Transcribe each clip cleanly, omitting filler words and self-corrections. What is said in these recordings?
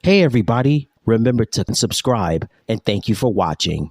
Hey everybody, remember to subscribe and thank you for watching.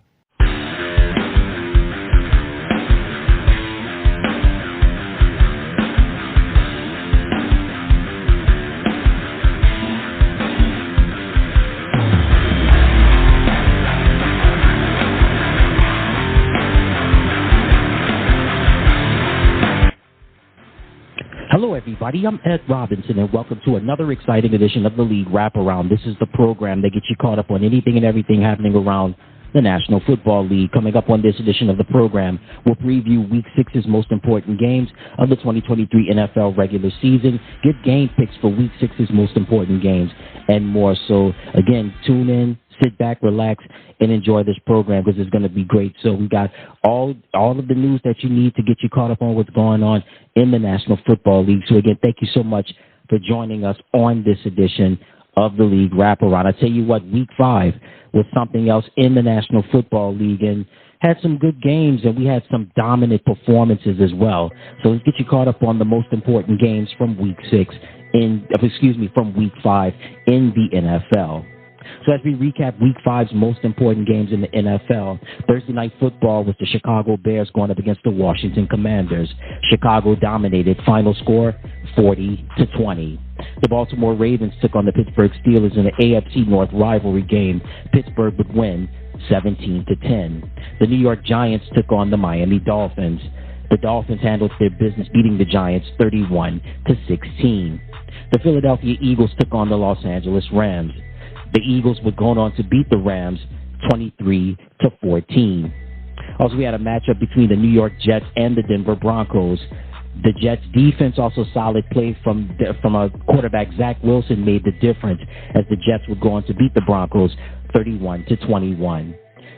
Hello everybody, I'm Ed Robinson and welcome to another exciting edition of the League Wraparound. This is the program that gets you caught up on anything and everything happening around the National Football League. Coming up on this edition of the program, we'll preview Week 6's most important games of the 2023 NFL regular season, give game picks for Week 6's most important games, and more. So again, tune in, sit back, relax, and enjoy this program because it's going to be great. So we got all of the news that you need to get you caught up on what's going on in the National Football League. So again, thank you so much for joining us on this edition of the League Wraparound. I tell you what, Week 5 was something else in the National Football League and had some good games, and we had some dominant performances as well. So let's get you caught up on the most important games from Week 5 in the NFL. So as we recap Week 5's most important games in the NFL, Thursday Night Football was the Chicago Bears going up against the Washington Commanders. Chicago dominated. Final score, 40-20. The Baltimore Ravens took on the Pittsburgh Steelers in the AFC North rivalry game. Pittsburgh would win 17-10. The New York Giants took on the Miami Dolphins. The Dolphins handled their business, beating the Giants 31-16. The Philadelphia Eagles took on the Los Angeles Rams. The Eagles were going on to beat the Rams 23-14. Also, we had a matchup between the New York Jets and the Denver Broncos. The Jets' defense, also solid play from a quarterback, Zach Wilson, made the difference as the Jets would go on to beat the Broncos 31-21.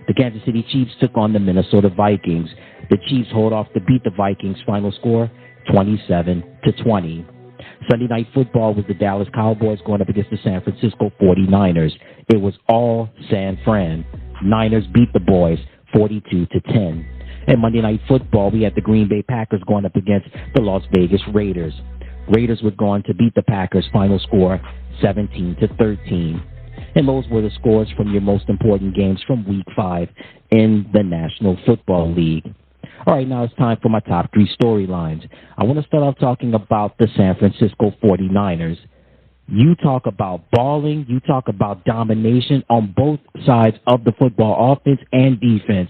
The Kansas City Chiefs took on the Minnesota Vikings. The Chiefs hold off to beat the Vikings. Final score, 27-20. Sunday Night Football was the Dallas Cowboys going up against the San Francisco 49ers. It was all San Fran. Niners beat the boys 42-10. And Monday Night Football, we had the Green Bay Packers going up against the Las Vegas Raiders. Raiders were going to beat the Packers. Final score 17-13. And those were the scores from your most important games from Week 5 in the National Football League. All right, now it's time for my top 3 storylines. I want to start off talking about the San Francisco 49ers. You talk about balling, you talk about domination on both sides of the football, offense and defense.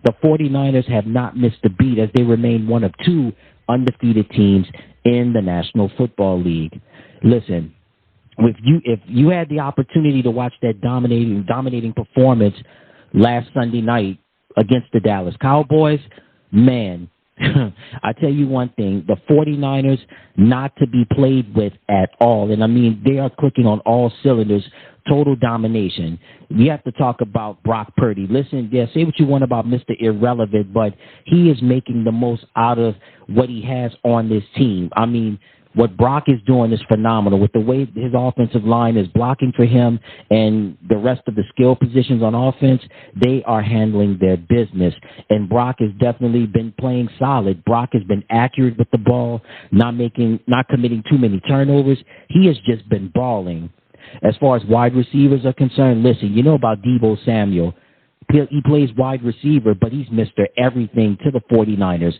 The 49ers have not missed a beat as they remain one of 2 undefeated teams in the National Football League. Listen, if you had the opportunity to watch that dominating performance last Sunday night against the Dallas Cowboys, man, I tell you one thing, the 49ers not to be played with at all. And I mean, they are clicking on all cylinders, total domination. We have to talk about Brock Purdy. Listen, yeah, say what you want about Mr. Irrelevant, but he is making the most out of what he has on this team. I mean, what Brock is doing is phenomenal with the way his offensive line is blocking for him and the rest of the skill positions on offense. They are handling their business, and Brock has definitely been playing solid. Brock has been accurate with the ball, not committing too many turnovers. He has just been balling. As far as wide receivers are concerned, listen, you know about Deebo Samuel. He plays wide receiver, but he's Mr. Everything to the 49ers.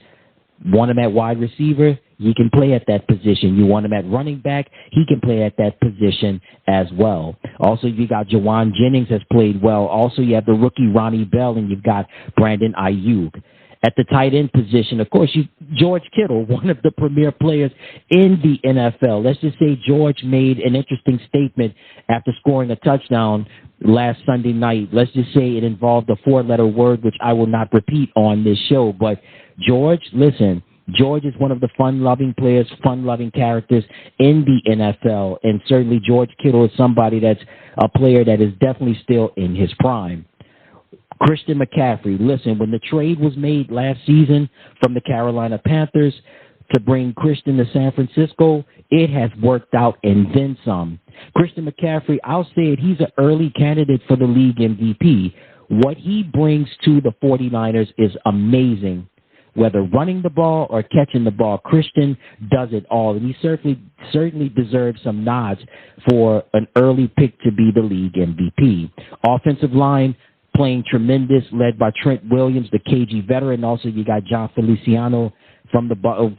Want him at wide receiver? He can play at that position. You want him at running back? He can play at that position as well. Also, you got Jawan Jennings has played well. Also, you have the rookie Ronnie Bell, and you've got Brandon Ayuk. At the tight end position, of course, George Kittle, one of the premier players in the NFL. Let's just say George made an interesting statement after scoring a touchdown last Sunday night. Let's just say it involved a 4-letter word, which I will not repeat on this show. But George, listen, George is one of the fun-loving players, fun-loving characters in the NFL. And certainly George Kittle is somebody that's a player that is definitely still in his prime. Christian McCaffrey, listen, when the trade was made last season from the Carolina Panthers to bring Christian to San Francisco, it has worked out and then some. Christian McCaffrey, I'll say it, he's an early candidate for the league MVP. What he brings to the 49ers is amazing. whether running the ball or catching the ball. Christian does it all, and he certainly deserves some nods for an early pick to be the league MVP. Offensive line playing tremendous, led by Trent Williams, the KG veteran. Also, you got John Feliciano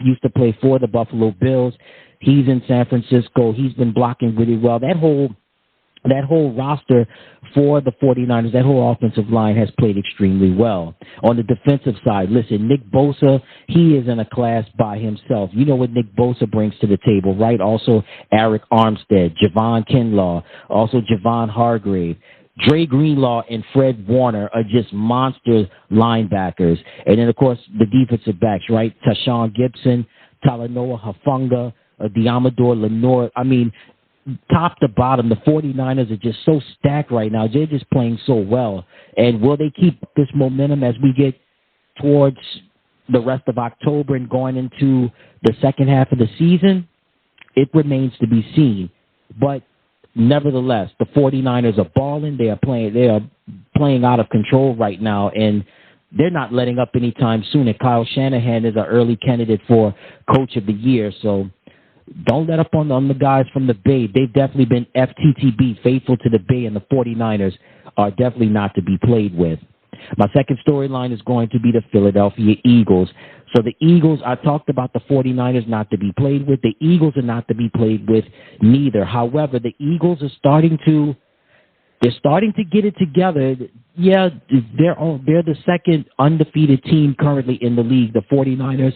used to play for the Buffalo Bills. He's in San Francisco. He's been blocking really well. That whole roster for the 49ers, that whole offensive line has played extremely well. On the defensive side, listen, Nick Bosa, he is in a class by himself. You know what Nick Bosa brings to the table, right? Also, Eric Armstead, Javon Kinlaw, also Javon Hargrave. Dre Greenlaw and Fred Warner are just monster linebackers. And then, of course, the defensive backs, right? Tashawn Gibson, Talanoa Hufanga, Diamador Lenore. I mean, top to bottom, the 49ers are just so stacked right now. They're just playing so well. And will they keep this momentum as we get towards the rest of October and going into the second half of the season? It remains to be seen. But nevertheless, the 49ers are balling. They are playing out of control right now, and they're not letting up anytime soon. And Kyle Shanahan is an early candidate for Coach of the Year. So don't let up on the guys from the Bay. They've definitely been FTTB, faithful to the Bay, and the 49ers are definitely not to be played with. My second storyline is going to be the Philadelphia Eagles. So the Eagles, I talked about the 49ers not to be played with. The Eagles are not to be played with neither. However, the Eagles are starting to get it together. Yeah, they're the second undefeated team currently in the league. The 49ers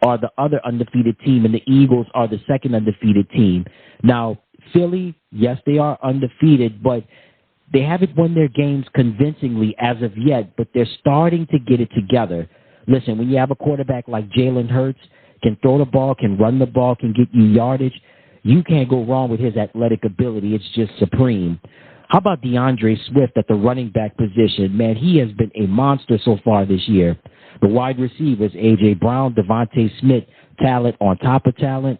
are the other undefeated team, and the Eagles are the second undefeated team. Now, Philly, yes, they are undefeated, but they haven't won their games convincingly as of yet, but they're starting to get it together. Listen, when you have a quarterback like Jalen Hurts, can throw the ball, can run the ball, can get you yardage, you can't go wrong with his athletic ability. It's just supreme. How about DeAndre Swift at the running back position? Man, he has been a monster so far this year. The wide receivers, A.J. Brown, Devontae Smith, talent on top of talent.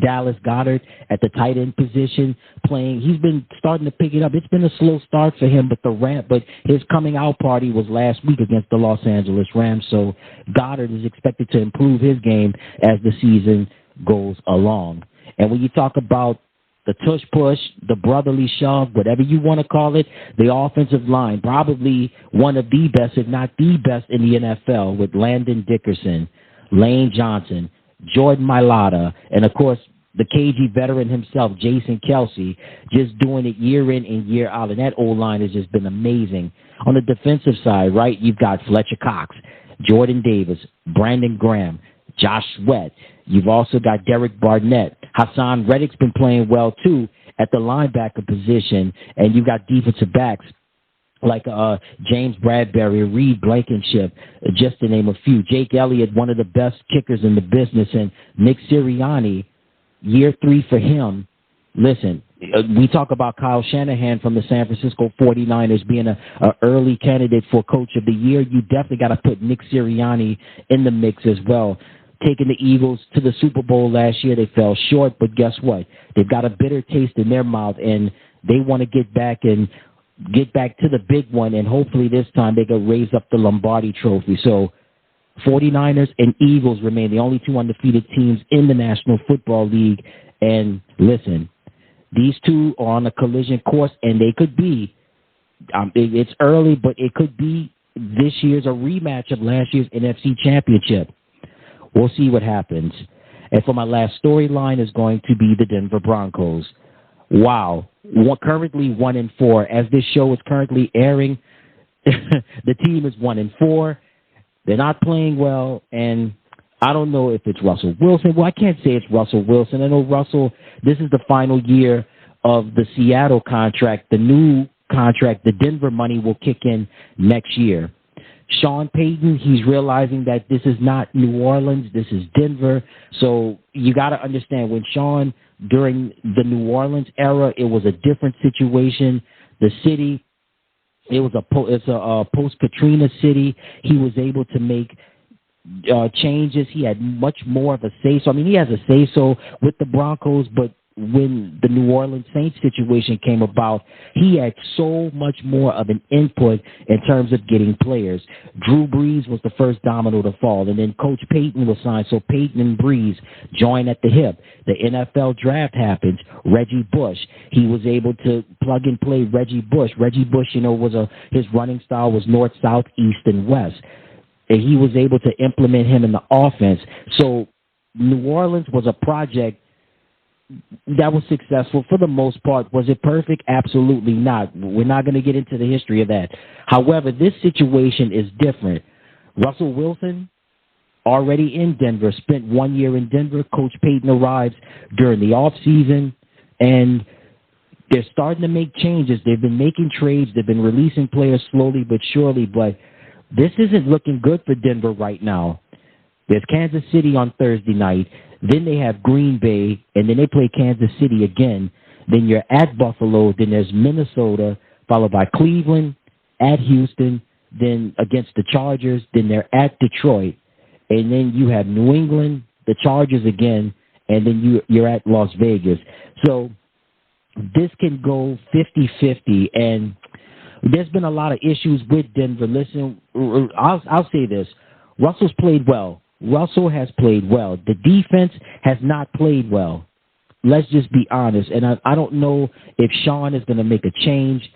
Dallas Goedert at the tight end position playing. He's been starting to pick it up. It's been a slow start for him, but his coming out party was last week against the Los Angeles Rams. So Goddard is expected to improve his game as the season goes along. And when you talk about the tush push, the brotherly shove, whatever you want to call it, the offensive line, probably one of the best, if not the best in the NFL, with Landon Dickerson, Lane Johnson, Jordan Mailata, and, of course, the KG veteran himself, Jason Kelsey, just doing it year in and year out. And that O-line has just been amazing. On the defensive side, right, you've got Fletcher Cox, Jordan Davis, Brandon Graham, Josh Sweat. You've also got Derek Barnett. Hassan Reddick's been playing well, too, at the linebacker position. And you've got defensive backs like James Bradbury, Reed Blankenship, just to name a few. Jake Elliott, one of the best kickers in the business, and Nick Sirianni, year 3 for him. Listen, we talk about Kyle Shanahan from the San Francisco 49ers being an early candidate for Coach of the Year. You definitely got to put Nick Sirianni in the mix as well. Taking the Eagles to the Super Bowl last year, they fell short, but guess what? They've got a bitter taste in their mouth, and they want to get back to the big one, and hopefully this time they can raise up the Lombardi Trophy. So 49ers and Eagles remain the only 2 undefeated teams in the National Football League. And listen, these two are on a collision course, and they could be, it's early, but it could be this year's a rematch of last year's NFC Championship. We'll see what happens. And for my last storyline is going to be the Denver Broncos. Wow. Currently 1-4. As this show is currently airing, the team is 1-4. They're not playing well, and I don't know if it's Russell Wilson. Well, I can't say it's Russell Wilson. I know Russell, this is the final year of the Seattle contract. The new contract, the Denver money will kick in next year. Sean Payton, he's realizing that this is not New Orleans, this is Denver. So you got to understand, when Sean, during the New Orleans era, it was a different situation. The city, it's a post-Katrina city. He was able to make changes. He had much more of a say-so. I mean, he has a say-so with the Broncos, but when the New Orleans Saints situation came about, he had so much more of an input in terms of getting players. Drew Brees was the first domino to fall, and then Coach Payton was signed, so Payton and Brees joined at the hip. The NFL draft happens. Reggie Bush, he was able to plug and play Reggie Bush. Reggie Bush, his running style was north, south, east, and west. And he was able to implement him in the offense. So New Orleans was a project that was successful for the most part. Was it perfect? Absolutely not. We're not going to get into the history of that. However, this situation is different. Russell Wilson, already in Denver, spent 1 year in Denver. Coach Payton arrives during the offseason, and they're starting to make changes. They've been making trades. They've been releasing players slowly but surely, but this isn't looking good for Denver right now. There's Kansas City on Thursday night. Then they have Green Bay, and then they play Kansas City again. Then you're at Buffalo. Then there's Minnesota, followed by Cleveland, at Houston, then against the Chargers. Then they're at Detroit. And then you have New England, the Chargers again, and then you're at Las Vegas. So this can go 50-50, and there's been a lot of issues with Denver. Listen, I'll say this. Russell's played well. Russell has played well. The defense has not played well. Let's just be honest. And I don't know if Sean is going to make a change,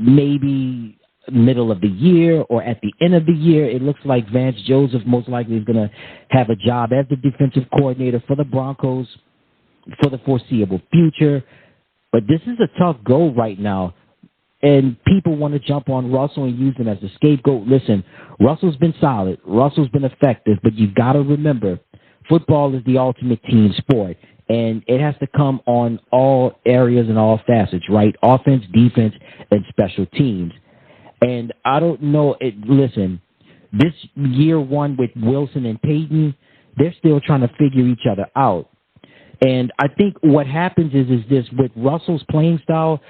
maybe middle of the year or at the end of the year. It looks like Vance Joseph most likely is going to have a job as the defensive coordinator for the Broncos for the foreseeable future. But this is a tough go right now. And people want to jump on Russell and use him as a scapegoat. Listen, Russell's been solid. Russell's been effective. But you've got to remember, football is the ultimate team sport. And it has to come on all areas and all facets, right? Offense, defense, and special teams. And I don't know. Listen, this year one with Wilson and Payton, they're still trying to figure each other out. And I think what happens is this, with Russell's playing style,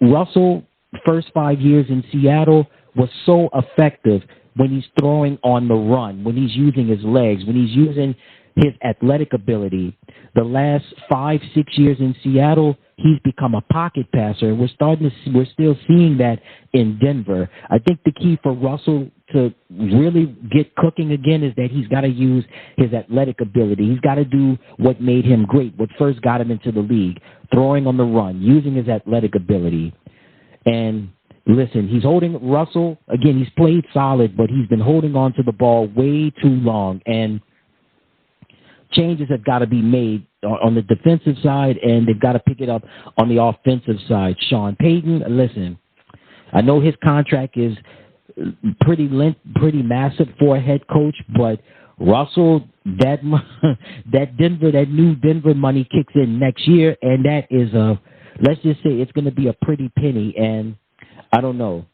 Russell, first 5 years in Seattle, was so effective when he's throwing on the run, when he's using his legs, when he's using his athletic ability. The last 5-6 years in Seattle, he's become a pocket passer. We're still seeing that in Denver. I think the key for Russell to really get cooking again is that he's got to use his athletic ability. He's got to do what made him great, what first got him into the league, throwing on the run, using his athletic ability. And listen, Russell, again, he's played solid, but he's been holding on to the ball way too long. And changes have got to be made on the defensive side, and they've got to pick it up on the offensive side. Sean Payton, listen, I know his contract is pretty massive for a head coach, but Russell, that new Denver money kicks in next year, and that is let's just say it's going to be a pretty penny, and I don't know.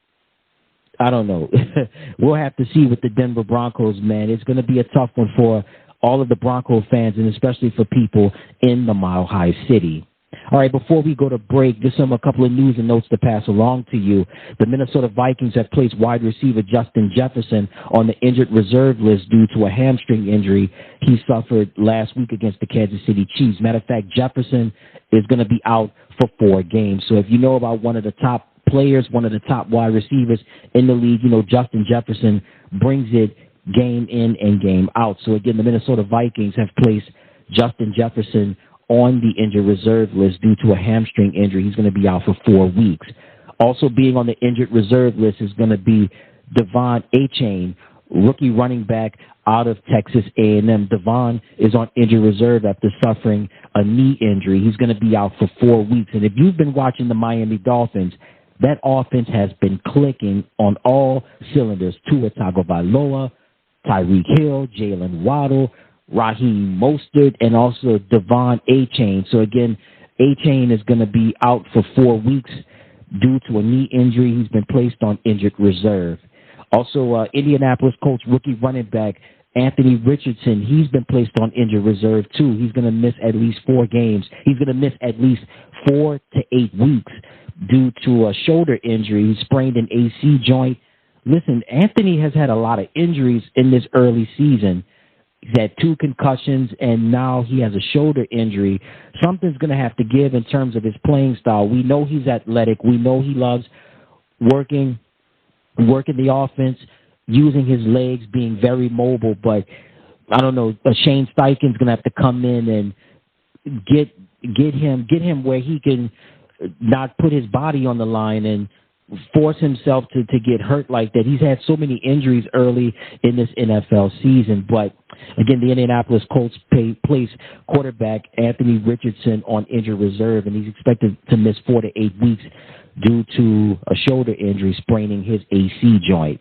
We'll have to see with the Denver Broncos, man. It's going to be a tough one for all of the Bronco fans, and especially for people in the Mile High City. All right, before we go to break, just a couple of news and notes to pass along to you. The Minnesota Vikings have placed wide receiver Justin Jefferson on the injured reserve list due to a hamstring injury he suffered last week against the Kansas City Chiefs. Matter of fact, Jefferson is going to be out for 4 games. So if you know about one of the top players, one of the top wide receivers in the league, Justin Jefferson brings it game in and game out. So again, the Minnesota Vikings have placed Justin Jefferson on the injured reserve list due to a hamstring injury. He's going to be out for 4 weeks. Also being on the injured reserve list is going to be Devon Achane, rookie running back out of Texas A&M. Devon is on injured reserve after suffering a knee injury. He's going to be out for 4 weeks. And if you've been watching the Miami Dolphins, that offense has been clicking on all cylinders. Tua Tagovailoa, Tyreek Hill, Jalen Waddle, Raheem Mostert, and also Devon Achane. So again, Achane is going to be out for 4 weeks due to a knee injury. He's been placed on injured reserve. Also, Indianapolis Colts rookie running back Anthony Richardson, he's been placed on injured reserve too. He's going to miss at least 4 games. He's going to miss at least 4 to 8 weeks due to a shoulder injury. He sprained an AC joint. Listen, Anthony has had a lot of injuries in this early season. He's had 2 concussions, and now he has a shoulder injury. Something's going to have to give in terms of his playing style. We know he's athletic. We know he loves working the offense, using his legs, being very mobile. But I don't know, Shane Steichen's going to have to come in and get him where he can not put his body on the line and force himself to get hurt like that. He's had so many injuries early in this NFL season. But again, the Indianapolis Colts placed quarterback Anthony Richardson on injured reserve, and he's expected to miss 4 to 8 weeks due to a shoulder injury, spraining his AC joint.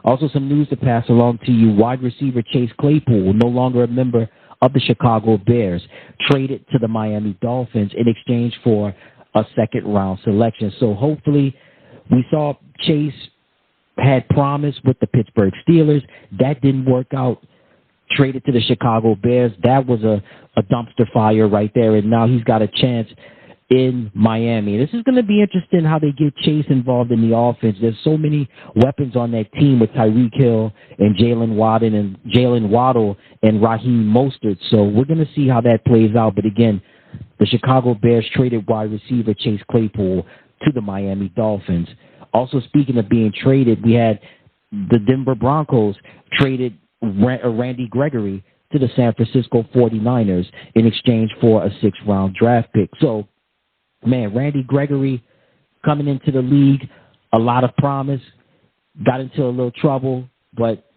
Also, some news to pass along to you. Wide receiver Chase Claypool, no longer a member of the Chicago Bears, traded to the Miami Dolphins in exchange for a second-round selection. So hopefully, we saw Chase had promise with the Pittsburgh Steelers. That didn't work out. Traded to the Chicago Bears. That was a dumpster fire right there, and now he's got a chance in Miami. This is going to be interesting how they get Chase involved in the offense. There's so many weapons on that team with Tyreek Hill and Jalen Waddle and Raheem Mostert. So we're going to see how that plays out. But again, the Chicago Bears traded wide receiver Chase Claypool to the Miami Dolphins. Also, speaking of being traded, we had the Denver Broncos traded Randy Gregory to the San Francisco 49ers in exchange for a 6th-round draft pick. So, man, Randy Gregory coming into the league, a lot of promise, got into a little trouble, but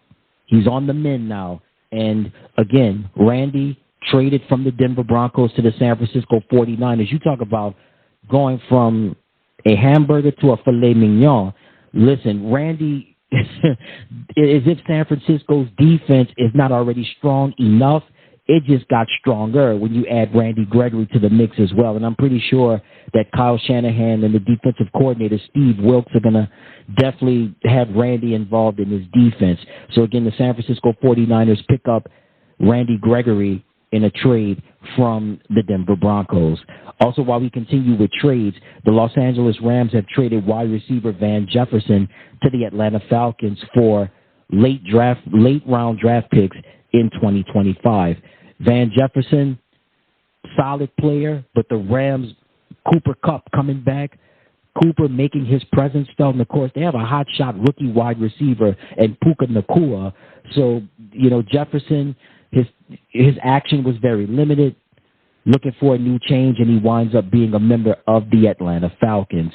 he's on the mend now. And, again, Randy traded from the Denver Broncos to the San Francisco 49ers. You talk about going from a hamburger to a filet mignon. Listen, Randy, as if San Francisco's defense is not already strong enough, it just got stronger when you add Randy Gregory to the mix as well. And I'm pretty sure that Kyle Shanahan and the defensive coordinator, Steve Wilks, are going to definitely have Randy involved in his defense. So, again, the San Francisco 49ers pick up Randy Gregory in a trade from the Denver Broncos. Also, while we continue with trades, the Los Angeles Rams have traded wide receiver Van Jefferson to the Atlanta Falcons for late-round draft picks in 2025. Van Jefferson, solid player, but the Rams, Cooper Kupp coming back, Cooper making his presence felt, and of course they have a hot-shot rookie wide receiver and Puka Nacua. So, Jefferson, his action was very limited, looking for a new change, and he winds up being a member of the Atlanta Falcons.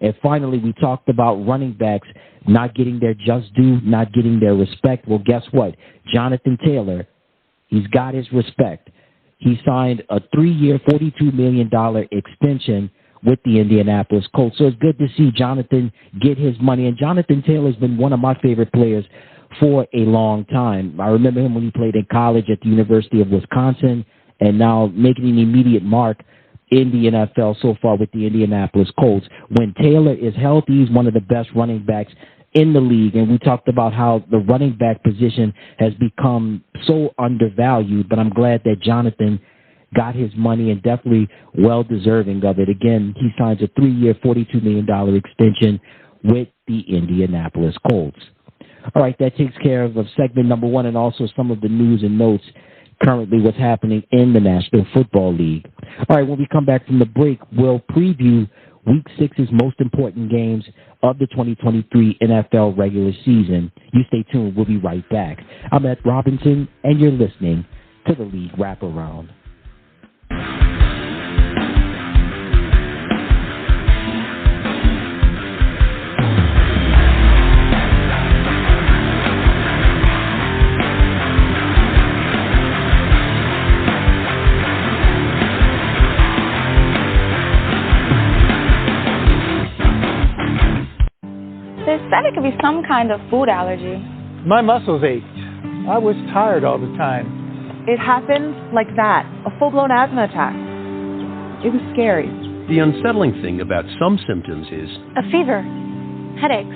And finally, we talked about running backs not getting their just due, not getting their respect. Well, guess what? Jonathan Taylor, he's got his respect. He signed a 3-year, $42 million extension with the Indianapolis Colts. So it's good to see Jonathan get his money. And Jonathan Taylor's been one of my favorite players for a long time. I remember him when he played in college at the University of Wisconsin, and now making an immediate mark in the NFL so far with the Indianapolis Colts. When Taylor is healthy, he's one of the best running backs in the league, and we talked about how the running back position has become so undervalued, but I'm glad that Jonathan got his money and definitely well-deserving of it. Again, he signs a 3-year, $42 million extension with the Indianapolis Colts. All right, that takes care of segment number 1 and also some of the news and notes currently what's happening in the National Football League. All right, when we come back from the break, we'll preview Week 6's most important games of the 2023 NFL regular season. You stay tuned. We'll be right back. I'm Ed Robinson, and you're listening to the League Wraparound. They said it could be some kind of food allergy. My muscles ached. I was tired all the time. It happened like that, a full-blown asthma attack. It was scary. The unsettling thing about some symptoms is A fever, headaches.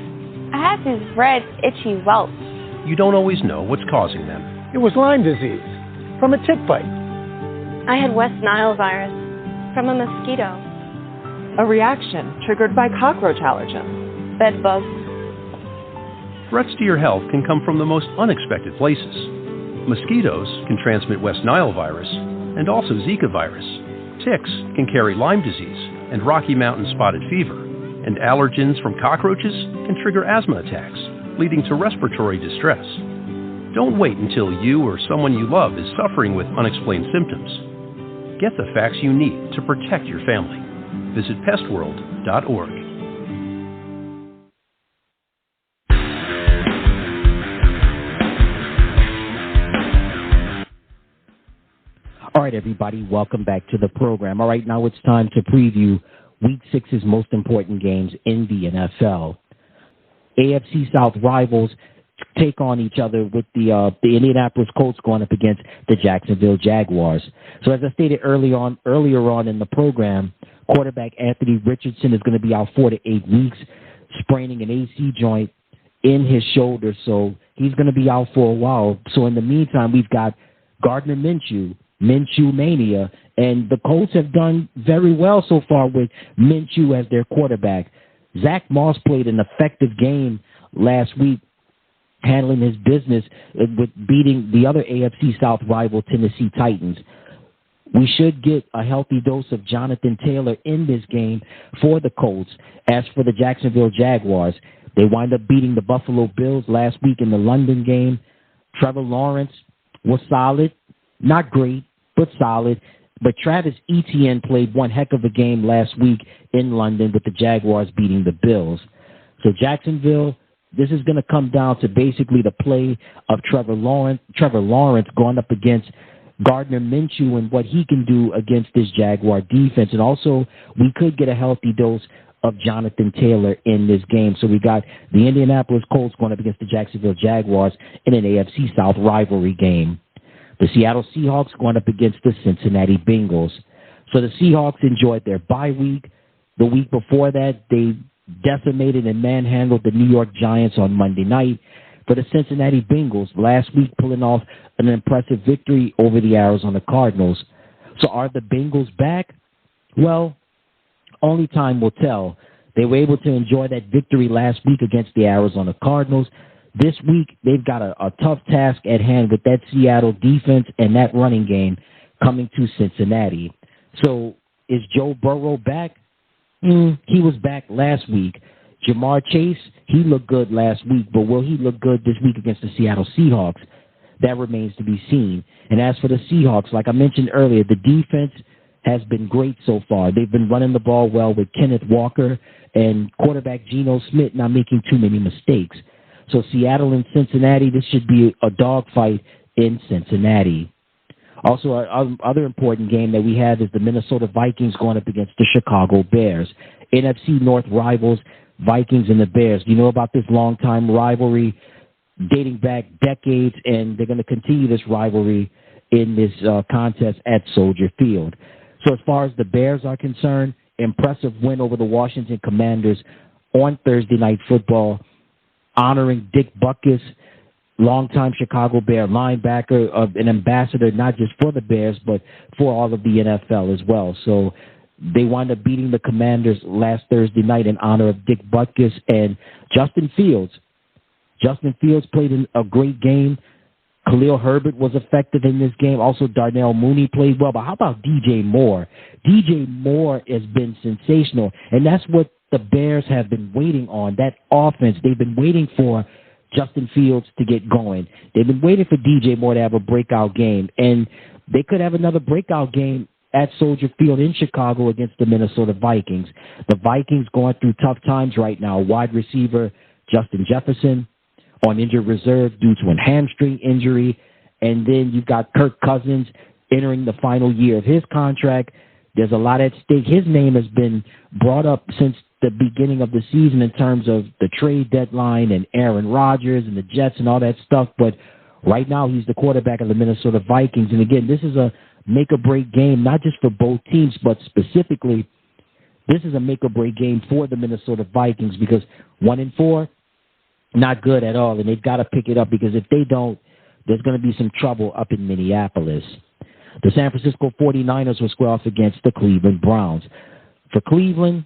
I had these red, itchy welts. you don't always know what's causing them. It was Lyme disease from a tick bite. I had West Nile virus from a mosquito. A reaction triggered by cockroach allergens. Bed bugs. Threats to your health can come from the most unexpected places. Mosquitoes can transmit West Nile virus and also Zika virus. Ticks can carry Lyme disease and Rocky Mountain spotted fever. And allergens from cockroaches can trigger asthma attacks, leading to respiratory distress. Don't wait until you or someone you love is suffering with unexplained symptoms. Get the facts you need to protect your family. Visit pestworld.org. All right, everybody, welcome back to the program. All right, now it's time to preview Week 6's most important games in the NFL. AFC South rivals take on each other with the Indianapolis Colts going up against the Jacksonville Jaguars. So as I stated earlier on in the program, quarterback Anthony Richardson is going to be out 4 to 8 weeks, spraining an AC joint in his shoulder, so he's going to be out for a while. So in the meantime, we've got Gardner Minshew Mania, and the Colts have done very well so far with Minshew as their quarterback. Zach Moss played an effective game last week, handling his business with beating the other AFC South rival Tennessee Titans. We should get a healthy dose of Jonathan Taylor in this game for the Colts. As for the Jacksonville Jaguars, they wind up beating the Buffalo Bills last week in the London game. Trevor Lawrence was solid. Not great, but solid. But Travis Etienne played one heck of a game last week in London with the Jaguars beating the Bills. So Jacksonville, this is going to come down to basically the play of Trevor Lawrence going up against Gardner Minshew and what he can do against this Jaguar defense. And also, we could get a healthy dose of Jonathan Taylor in this game. So we got the Indianapolis Colts going up against the Jacksonville Jaguars in an AFC South rivalry game. The Seattle Seahawks going up against the Cincinnati Bengals. So the Seahawks enjoyed their bye week. The week before that, they decimated and manhandled the New York Giants on Monday night. For the Cincinnati Bengals, last week pulling off an impressive victory over the Arizona Cardinals. So are the Bengals back? Well, only time will tell. They were able to enjoy that victory last week against the Arizona Cardinals. This week, they've got a tough task at hand with that Seattle defense and that running game coming to Cincinnati. So is Joe Burrow back? He was back last week. Jamar Chase, he looked good last week, but will he look good this week against the Seattle Seahawks? That remains to be seen. And as for the Seahawks, like I mentioned earlier, the defense has been great so far. They've been running the ball well with Kenneth Walker and quarterback Geno Smith not making too many mistakes. So Seattle and Cincinnati, this should be a dogfight in Cincinnati. Also, our other important game that we have is the Minnesota Vikings going up against the Chicago Bears. NFC North rivals, Vikings and the Bears. You know about this long-time rivalry dating back decades, and they're going to continue this rivalry in this contest at Soldier Field. So as far as the Bears are concerned, impressive win over the Washington Commanders on Thursday Night Football, honoring Dick Butkus, longtime Chicago Bear linebacker, an ambassador not just for the Bears, but for all of the NFL as well. So they wound up beating the Commanders last Thursday night in honor of Dick Butkus and Justin Fields. Justin Fields played a great game. Khalil Herbert was effective in this game. Also, Darnell Mooney played well. But how about DJ Moore? DJ Moore has been sensational, and that's what the Bears have been waiting on, that offense. They've been waiting for Justin Fields to get going. They've been waiting for DJ Moore to have a breakout game, and they could have another breakout game at Soldier Field in Chicago against the Minnesota Vikings. The Vikings going through tough times right now. Wide receiver Justin Jefferson on injured reserve due to a hamstring injury, and then you've got Kirk Cousins entering the final year of his contract. There's a lot at stake. His name has been brought up since the beginning of the season in terms of the trade deadline and Aaron Rodgers and the Jets and all that stuff, but right now he's the quarterback of the Minnesota Vikings. And again, this is a make-or-break game, not just for both teams, but specifically, this is a make-or-break game for the Minnesota Vikings because 1-4, not good at all, and they've got to pick it up because if they don't, there's going to be some trouble up in Minneapolis. The San Francisco 49ers will square off against the Cleveland Browns. For Cleveland,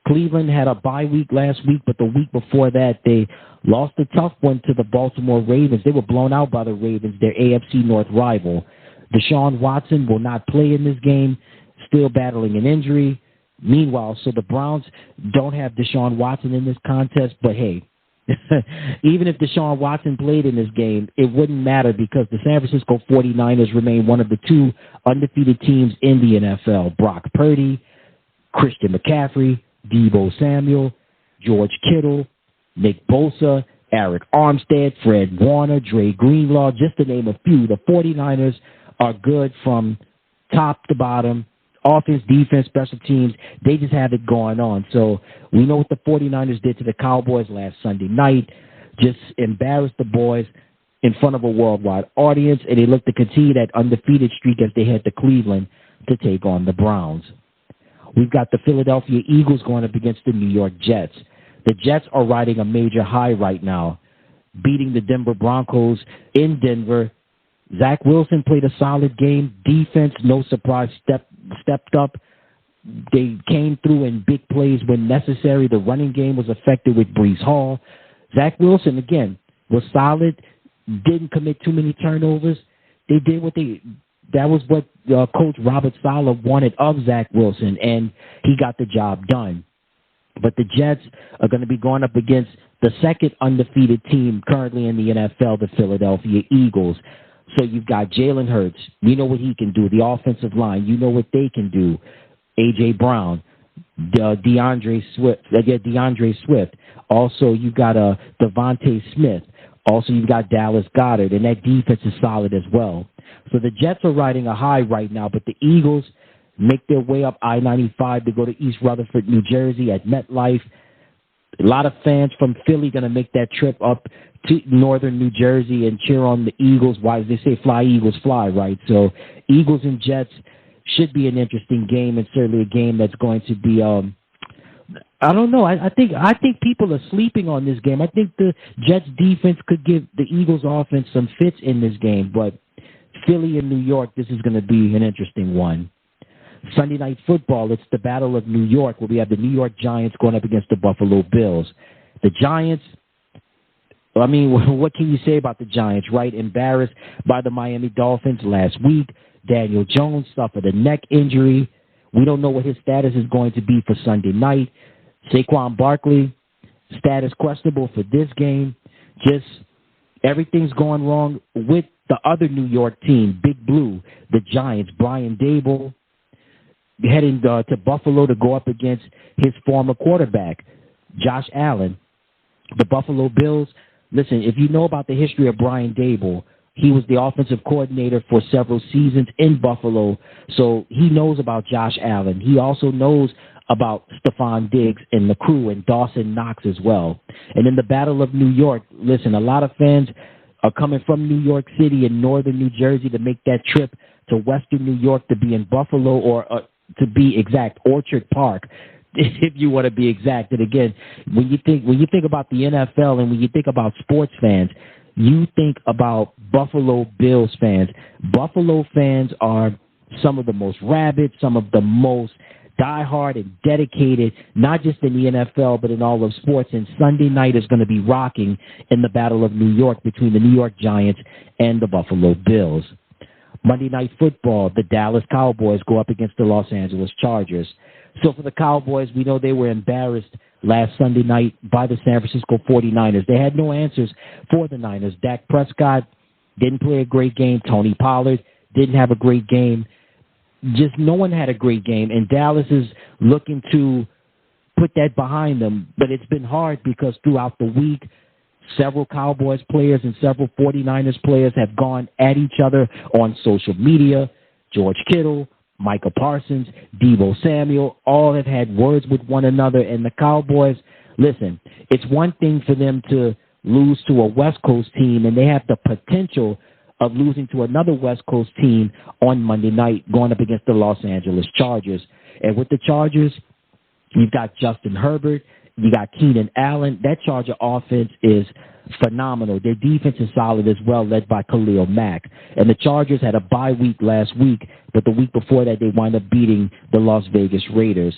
Cleveland had a bye week last week, but the week before that, they lost a tough one to the Baltimore Ravens. They were blown out by the Ravens, their AFC North rival. Deshaun Watson will not play in this game, still battling an injury. Meanwhile, so the Browns don't have Deshaun Watson in this contest, but hey, even if Deshaun Watson played in this game, it wouldn't matter because the San Francisco 49ers remain one of the 2 undefeated teams in the NFL. Brock Purdy, Christian McCaffrey, Deebo Samuel, George Kittle, Nick Bosa, Eric Armstead, Fred Warner, Dre Greenlaw, just to name a few. The 49ers are good from top to bottom. Offense, defense, special teams, they just have it going on. So we know what the 49ers did to the Cowboys last Sunday night. Just embarrassed the boys in front of a worldwide audience, and they look to continue that undefeated streak as they head to Cleveland to take on the Browns. We've got the Philadelphia Eagles going up against the New York Jets. The Jets are riding a major high right now, beating the Denver Broncos in Denver. Zach Wilson played a solid game. Defense, no surprise, stepped up. They came through in big plays when necessary. The running game was effective with Breece Hall. Zach Wilson, again, was solid, didn't commit too many turnovers. They did that was what Coach Robert Saleh wanted of Zach Wilson, and he got the job done. But the Jets are going to be going up against the second undefeated team currently in the NFL, the Philadelphia Eagles. So you've got Jalen Hurts. You know what he can do. The offensive line, you know what they can do. A.J. Brown, DeAndre Swift. Also, you've got Devontae Smith. Also, you've got Dallas Goedert, and that defense is solid as well. So the Jets are riding a high right now, but the Eagles make their way up I-95 to go to East Rutherford, New Jersey at MetLife. A lot of fans from Philly going to make that trip up to northern New Jersey and cheer on the Eagles. Why they say fly, Eagles, fly, right? So Eagles and Jets should be an interesting game, and certainly a game that's going to be I don't know. I think people are sleeping on this game. I think the Jets defense could give the Eagles offense some fits in this game, but Philly and New York, this is going to be an interesting one. Sunday Night Football, it's the Battle of New York, where we have the New York Giants going up against the Buffalo Bills. The Giants, I mean, what can you say about the Giants, right? Embarrassed by the Miami Dolphins last week. Daniel Jones suffered a neck injury. We don't know what his status is going to be for Sunday night. Saquon Barkley, status questionable for this game. Just everything's going wrong with the other New York team, Big Blue, the Giants. Brian Daboll heading to Buffalo to go up against his former quarterback, Josh Allen. The Buffalo Bills, listen, if you know about the history of Brian Daboll, he was the offensive coordinator for several seasons in Buffalo, so he knows about Josh Allen. He also knows about Stephon Diggs and the crew and Dawson Knox as well. And in the Battle of New York, listen, a lot of fans are coming from New York City and northern New Jersey to make that trip to western New York to be in Buffalo or to be exact, Orchard Park, if you want to be exact. And again, when you think about the NFL and when you think about sports fans, you think about Buffalo Bills fans. Buffalo fans are some of the most rabid, some of the most diehard and dedicated, not just in the NFL, but in all of sports. And Sunday night is going to be rocking in the Battle of New York between the New York Giants and the Buffalo Bills. Monday Night Football, the Dallas Cowboys go up against the Los Angeles Chargers. So for the Cowboys, we know they were embarrassed last Sunday night by the San Francisco 49ers. They had no answers for the Niners. Dak Prescott didn't play a great game. Tony Pollard didn't have a great game. Just no one had a great game, and Dallas is looking to put that behind them. But it's been hard because throughout the week, several Cowboys players and several 49ers players have gone at each other on social media. George Kittle, Micah Parsons, Deebo Samuel, all have had words with one another. And the Cowboys, listen, it's one thing for them to lose to a West Coast team, and they have the potential of losing to another West Coast team on Monday night going up against the Los Angeles Chargers. And with the Chargers, you've got Justin Herbert, you got Keenan Allen. That Charger offense is phenomenal. Their defense is solid as well, led by Khalil Mack. And the Chargers had a bye week last week, but the week before that, they wind up beating the Las Vegas Raiders.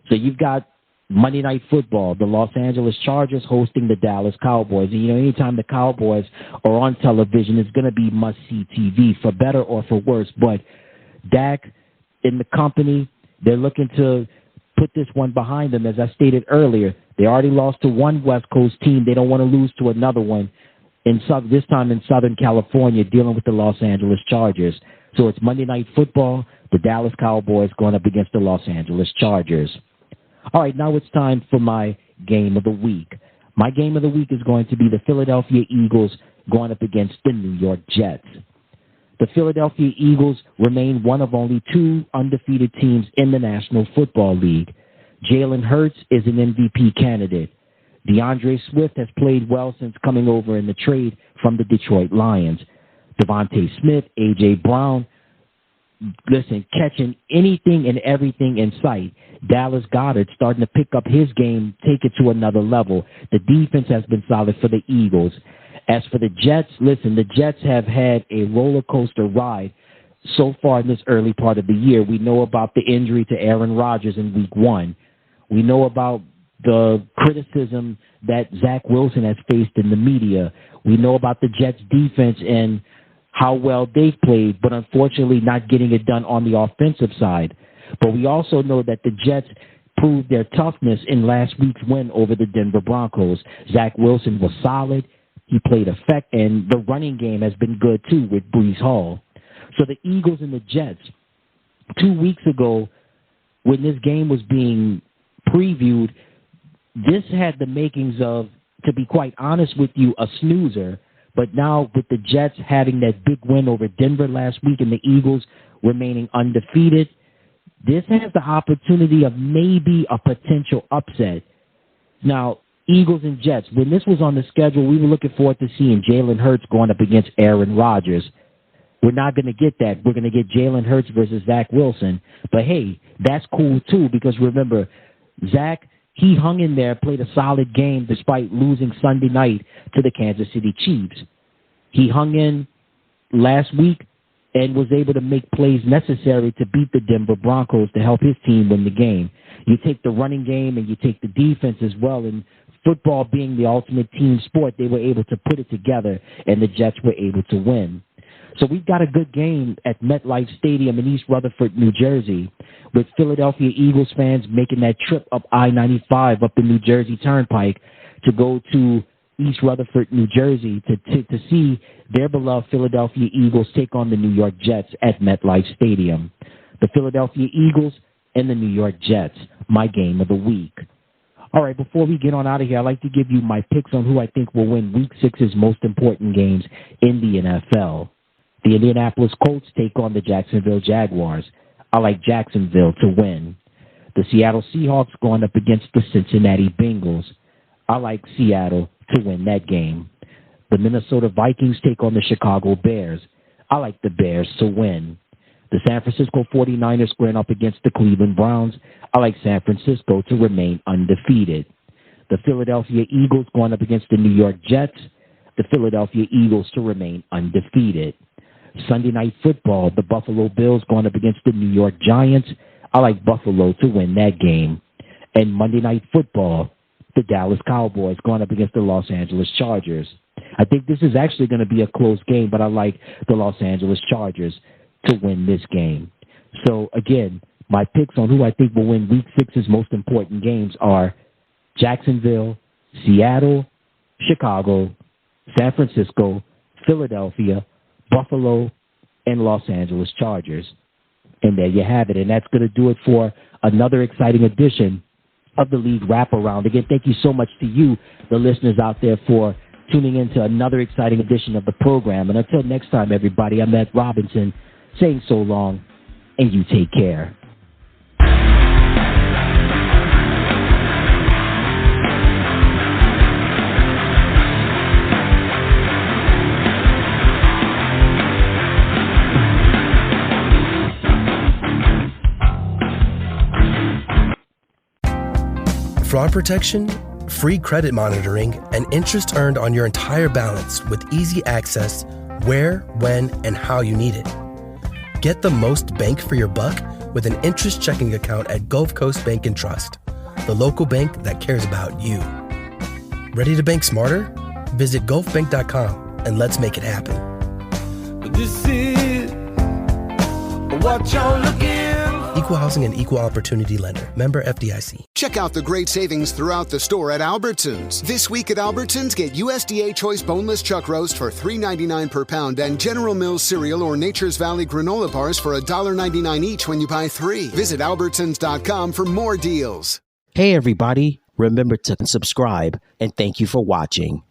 So you've got Monday Night Football, the Los Angeles Chargers hosting the Dallas Cowboys. And, anytime the Cowboys are on television, it's going to be must-see TV, for better or for worse. But Dak and the company, they're looking to put this one behind them. As I stated earlier, they already lost to one West Coast team. They don't want to lose to another one, this time in Southern California, dealing with the Los Angeles Chargers. So it's Monday Night Football, the Dallas Cowboys going up against the Los Angeles Chargers. All right, now it's time for my game of the week. My game of the week is going to be the Philadelphia Eagles going up against the New York Jets. The Philadelphia Eagles remain one of only two undefeated teams in the National Football League. Jalen Hurts is an MVP candidate. DeAndre Swift has played well since coming over in the trade from the Detroit Lions. Devontae Smith, A.J. Brown, catching anything and everything in sight. Dallas Goedert starting to pick up his game, take it to another level. The defense has been solid for the Eagles. As for the Jets, the Jets have had a roller coaster ride so far in this early part of the year. We know about the injury to Aaron Rodgers in Week 1. We know about the criticism that Zach Wilson has faced in the media. We know about the Jets' defense and how well they've played, but unfortunately not getting it done on the offensive side. But we also know that the Jets proved their toughness in last week's win over the Denver Broncos. Zach Wilson was solid. He played effect, and the running game has been good, too, with Breece Hall. So the Eagles and the Jets, 2 weeks ago, when this game was being previewed, this had the makings of, to be quite honest with you, a snoozer. But now with the Jets having that big win over Denver last week and the Eagles remaining undefeated, this has the opportunity of maybe a potential upset. Now, Eagles and Jets, when this was on the schedule, we were looking forward to seeing Jalen Hurts going up against Aaron Rodgers. We're not going to get that. We're going to get Jalen Hurts versus Zach Wilson. But, hey, that's cool, too, because remember, Zach, he hung in there, played a solid game despite losing Sunday night to the Kansas City Chiefs. He hung in last week and was able to make plays necessary to beat the Denver Broncos to help his team win the game. You take the running game and you take the defense as well, and football being the ultimate team sport, they were able to put it together, and the Jets were able to win. So we've got a good game at MetLife Stadium in East Rutherford, New Jersey, with Philadelphia Eagles fans making that trip up I-95 up the New Jersey Turnpike to go to East Rutherford, New Jersey to see their beloved Philadelphia Eagles take on the New York Jets at MetLife Stadium. The Philadelphia Eagles and the New York Jets, my game of the week. All right, before we get on out of here, I'd like to give you my picks on who I think will win Week 6's most important games in the NFL. The Indianapolis Colts take on the Jacksonville Jaguars. I like Jacksonville to win. The Seattle Seahawks going up against the Cincinnati Bengals. I like Seattle to win that game. The Minnesota Vikings take on the Chicago Bears. I like the Bears to win. The San Francisco 49ers squaring up against the Cleveland Browns. I like San Francisco to remain undefeated. The Philadelphia Eagles going up against the New York Jets. The Philadelphia Eagles to remain undefeated. Sunday Night Football, the Buffalo Bills going up against the New York Giants. I like Buffalo to win that game. And Monday Night Football, the Dallas Cowboys going up against the Los Angeles Chargers. I think this is actually going to be a close game, but I like the Los Angeles Chargers to win this game. So, again, my picks on who I think will win Week 6's most important games are Jacksonville, Seattle, Chicago, San Francisco, Philadelphia, Buffalo, and Los Angeles Chargers. And there you have it. And that's going to do it for another exciting edition of the League Wraparound. Again, thank you so much to you, the listeners out there, for tuning in to another exciting edition of the program. And until next time, everybody, I'm Ed Robinson saying so long, and you take care. Fraud protection, free credit monitoring, and interest earned on your entire balance with easy access where, when, and how you need it. Get the most bank for your buck with an interest checking account at Gulf Coast Bank and Trust. the local bank that cares about you. Ready to bank smarter? Visit gulfbank.com and let's make it happen. This is what you're looking for. Equal housing and equal opportunity lender. Member FDIC. Check out the great savings throughout the store at Albertsons. This week at Albertsons, get USDA Choice Boneless Chuck Roast for $3.99 per pound and General Mills cereal or Nature's Valley granola bars for $1.99 each when you buy 3. Visit Albertsons.com for more deals. Hey everybody, remember to subscribe and thank you for watching.